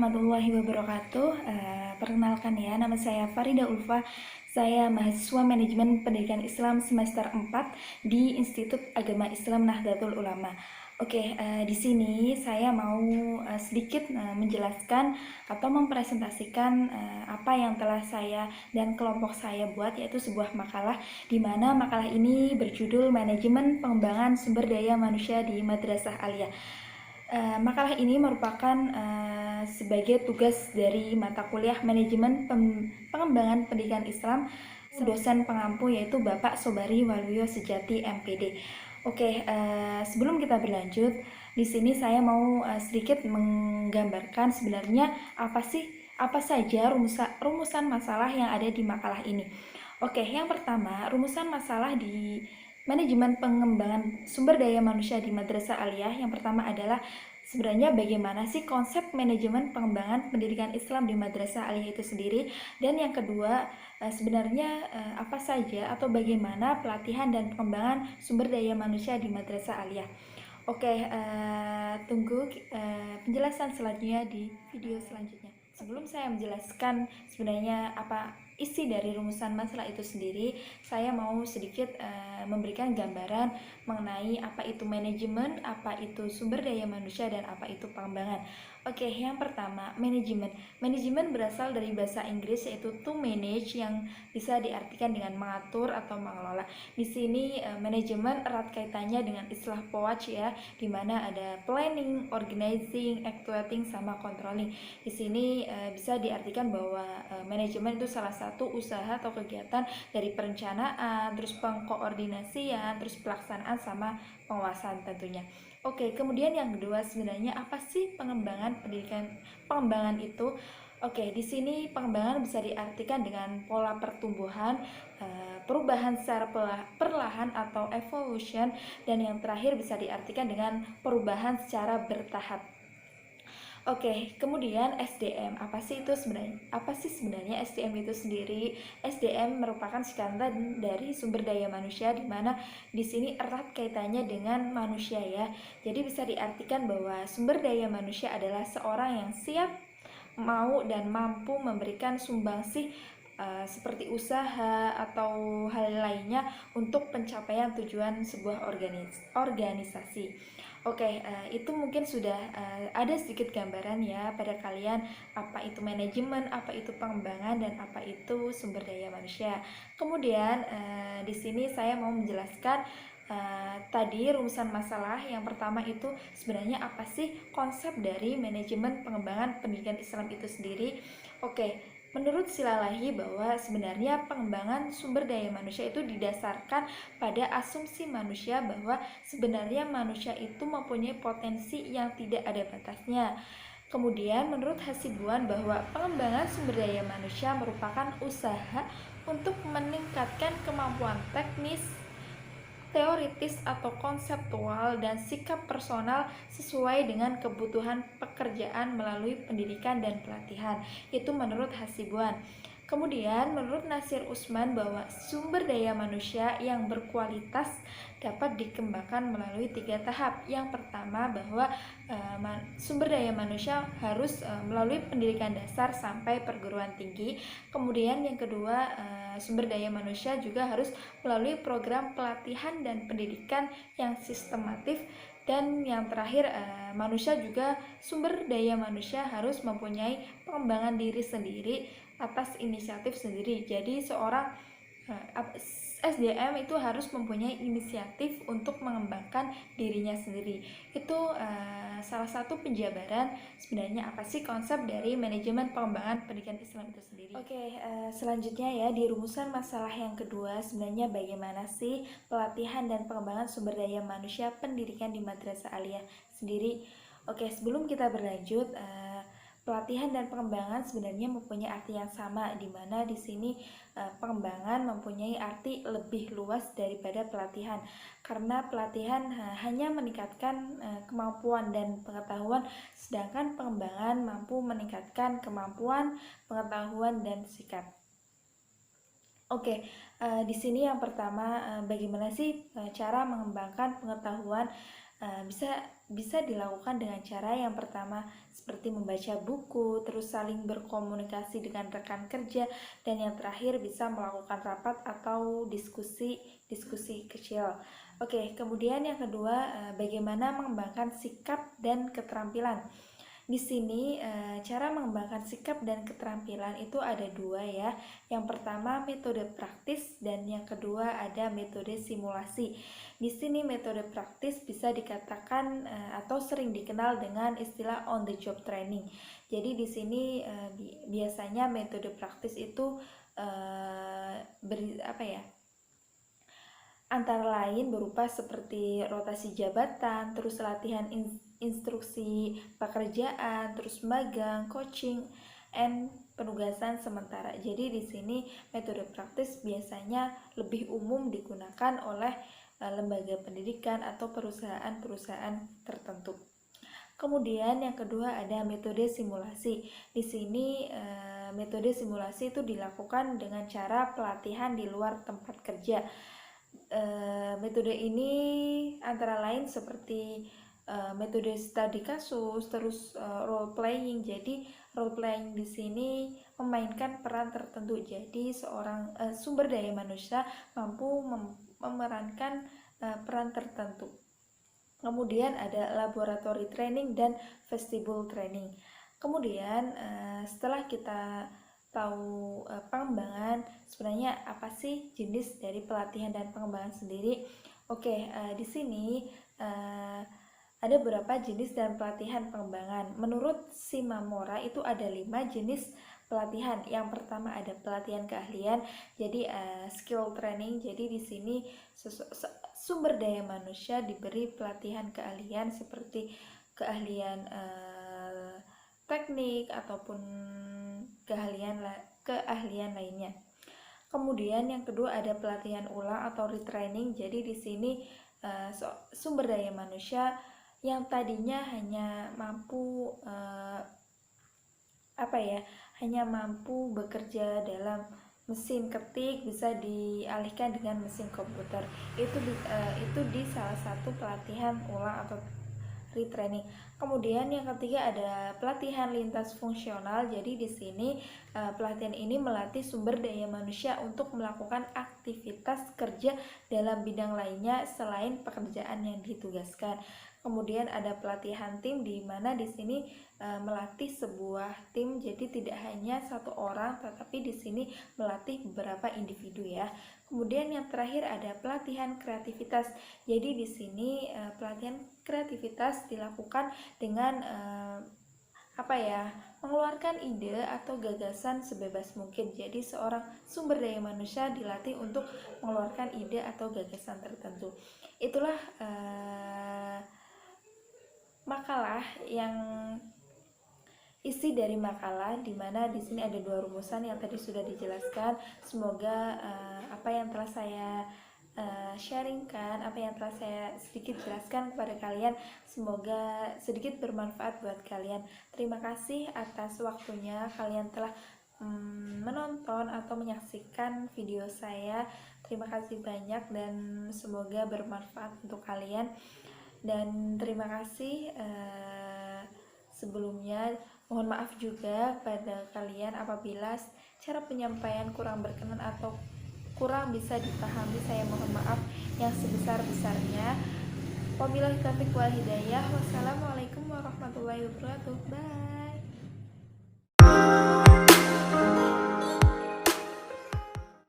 warahmatullahi wabarakatuh. Perkenalkan ya, nama saya Farida Ulfa. Saya mahasiswa Manajemen Pendidikan Islam semester 4 di Institut Agama Islam Nahdlatul Ulama. Oke, di sini saya mau sedikit menjelaskan atau mempresentasikan apa yang telah saya dan kelompok saya buat, yaitu sebuah makalah di mana makalah ini berjudul Manajemen Pengembangan Sumber Daya Manusia di Madrasah Aliyah. Makalah ini merupakan sebagai tugas dari mata kuliah Manajemen Pengembangan Pendidikan Islam dosen pengampu, yaitu Bapak Sobari Waluyo Sejati MPD. Oke, sebelum kita berlanjut, di sini saya mau sedikit menggambarkan sebenarnya apa saja rumusan masalah yang ada di makalah ini. Oke, yang pertama, rumusan masalah di Manajemen Pengembangan Sumber Daya Manusia di Madrasah Aliyah yang pertama adalah sebenarnya bagaimana sih konsep manajemen pengembangan pendidikan Islam di Madrasah Aliyah itu sendiri, dan yang kedua sebenarnya apa saja atau bagaimana pelatihan dan pengembangan sumber daya manusia di Madrasah Aliyah. Oke, tunggu penjelasan selanjutnya di video selanjutnya. Sebelum saya menjelaskan sebenarnya apa isi dari rumusan masalah itu sendiri, saya mau sedikit memberikan gambaran mengenai apa itu manajemen, apa itu sumber daya manusia, dan apa itu pengembangan. Oke, yang pertama, manajemen. Manajemen berasal dari bahasa Inggris yaitu to manage, yang bisa diartikan dengan mengatur atau mengelola. Di sini manajemen erat kaitannya dengan istilah POAC ya, di mana ada planning, organizing, actuating, sama controlling. Di sini bisa diartikan bahwa manajemen itu salah satu usaha atau kegiatan dari perencanaan, terus pengkoordinasian, terus pelaksanaan, sama penguasaan tentunya. Oke, kemudian yang kedua, sebenarnya apa sih pengembangan itu? Oke, di sini pengembangan bisa diartikan dengan pola pertumbuhan, perubahan secara perlahan atau evolution, dan yang terakhir bisa diartikan dengan perubahan secara bertahap. Oke, kemudian SDM. Apa sih sebenarnya SDM itu sendiri? SDM merupakan singkatan dari sumber daya manusia, di mana di sini erat kaitannya dengan manusia ya. Jadi bisa diartikan bahwa sumber daya manusia adalah seorang yang siap, mau, dan mampu memberikan sumbangsih seperti usaha atau hal lainnya untuk pencapaian tujuan sebuah organisasi. Oke, itu mungkin sudah ada sedikit gambaran ya pada kalian apa itu manajemen, apa itu pengembangan, dan apa itu sumber daya manusia. Kemudian di sini saya mau menjelaskan tadi rumusan masalah. Yang pertama itu sebenarnya apa sih konsep dari manajemen pengembangan pendidikan Islam itu sendiri. Oke, menurut Silalahi bahwa sebenarnya pengembangan sumber daya manusia itu didasarkan pada asumsi manusia bahwa sebenarnya manusia itu mempunyai potensi yang tidak ada batasnya. Kemudian menurut Hasibuan bahwa pengembangan sumber daya manusia merupakan usaha untuk meningkatkan kemampuan teknis, teoritis atau konseptual, dan sikap personal sesuai dengan kebutuhan pekerjaan melalui pendidikan dan pelatihan. Itu menurut Hasibuan. Kemudian menurut Nasir Usman bahwa sumber daya manusia yang berkualitas dapat dikembangkan melalui 3 tahap. Yang pertama bahwa sumber daya manusia harus melalui pendidikan dasar sampai perguruan tinggi. Kemudian yang kedua, sumber daya manusia juga harus melalui program pelatihan dan pendidikan yang sistematif. Dan yang terakhir, sumber daya manusia harus mempunyai pengembangan diri sendiri atas inisiatif sendiri. Jadi seorang SDM itu harus mempunyai inisiatif untuk mengembangkan dirinya sendiri. Itu salah satu penjabaran sebenarnya apa sih konsep dari manajemen pengembangan pendidikan Islam itu sendiri. Oke, selanjutnya ya, di rumusan masalah yang kedua, sebenarnya bagaimana sih pelatihan dan pengembangan sumber daya manusia pendidikan di Madrasah Aliyah sendiri. Oke, sebelum kita berlanjut, pelatihan dan pengembangan sebenarnya mempunyai arti yang sama, di mana di sini pengembangan mempunyai arti lebih luas daripada pelatihan, karena pelatihan hanya meningkatkan kemampuan dan pengetahuan, sedangkan pengembangan mampu meningkatkan kemampuan, pengetahuan, dan sikap. Oke, di sini yang pertama, bagaimana sih cara mengembangkan pengetahuan bisa dilakukan dengan cara yang pertama seperti membaca buku, terus saling berkomunikasi dengan rekan kerja, dan yang terakhir bisa melakukan rapat atau diskusi kecil. Oke, kemudian yang kedua, bagaimana mengembangkan sikap dan keterampilan. Di sini cara mengembangkan sikap dan keterampilan itu ada dua ya. Yang pertama metode praktis dan yang kedua ada metode simulasi. Di sini metode praktis bisa dikatakan atau sering dikenal dengan istilah on the job training. Jadi di sini biasanya metode praktis itu antara lain berupa seperti rotasi jabatan, terus latihan instruksi pekerjaan, terus magang, coaching, and penugasan sementara. Jadi di sini metode praktis biasanya lebih umum digunakan oleh lembaga pendidikan atau perusahaan-perusahaan tertentu. Kemudian yang kedua ada metode simulasi. Di sini metode simulasi itu dilakukan dengan cara pelatihan di luar tempat kerja. Metode ini antara lain seperti metode studi kasus, terus role playing. Jadi role playing di sini memainkan peran tertentu. Jadi seorang sumber daya manusia mampu memerankan peran tertentu. Kemudian ada laboratory training dan vestibule training. Kemudian setelah kita tahu pengembangan, sebenarnya apa sih jenis dari pelatihan dan pengembangan sendiri? Oke, di sini ada beberapa jenis dan pelatihan pengembangan. Menurut Shimamura itu ada 5 jenis pelatihan. Yang pertama ada pelatihan keahlian, jadi skill training. Jadi di sini sumber daya manusia diberi pelatihan keahlian seperti keahlian teknik ataupun keahlian lainnya. Kemudian yang kedua ada pelatihan ulang atau retraining. Jadi di sini sumber daya manusia yang tadinya hanya mampu hanya mampu bekerja dalam mesin ketik bisa dialihkan dengan mesin komputer. Itu di salah satu pelatihan ulang atau retraining. Kemudian yang ketiga ada pelatihan lintas fungsional. Jadi di sini pelatihan ini melatih sumber daya manusia untuk melakukan aktivitas kerja dalam bidang lainnya selain pekerjaan yang ditugaskan. Kemudian ada pelatihan tim, di mana di sini melatih sebuah tim, jadi tidak hanya satu orang, tetapi di sini melatih beberapa individu ya. Kemudian yang terakhir ada pelatihan kreativitas. Jadi di sini pelatihan kreativitas dilakukan dengan mengeluarkan ide atau gagasan sebebas mungkin. Jadi seorang sumber daya manusia dilatih untuk mengeluarkan ide atau gagasan tertentu. Itulah makalah yang isi dari makalah, di mana di sini ada 2 rumusan yang tadi sudah dijelaskan. Semoga apa yang telah saya sharingkan, apa yang telah saya sedikit jelaskan kepada kalian, semoga sedikit bermanfaat buat kalian. Terima kasih atas waktunya kalian telah menonton atau menyaksikan video saya. Terima kasih banyak dan semoga bermanfaat untuk kalian. Dan terima kasih sebelumnya, mohon maaf juga pada kalian apabila cara penyampaian kurang berkenan atau kurang bisa dipahami. Saya mohon maaf yang sebesar-besarnya. Wabillahi taufiq wal hidayah. Wassalamualaikum warahmatullahi wabarakatuh. Bye.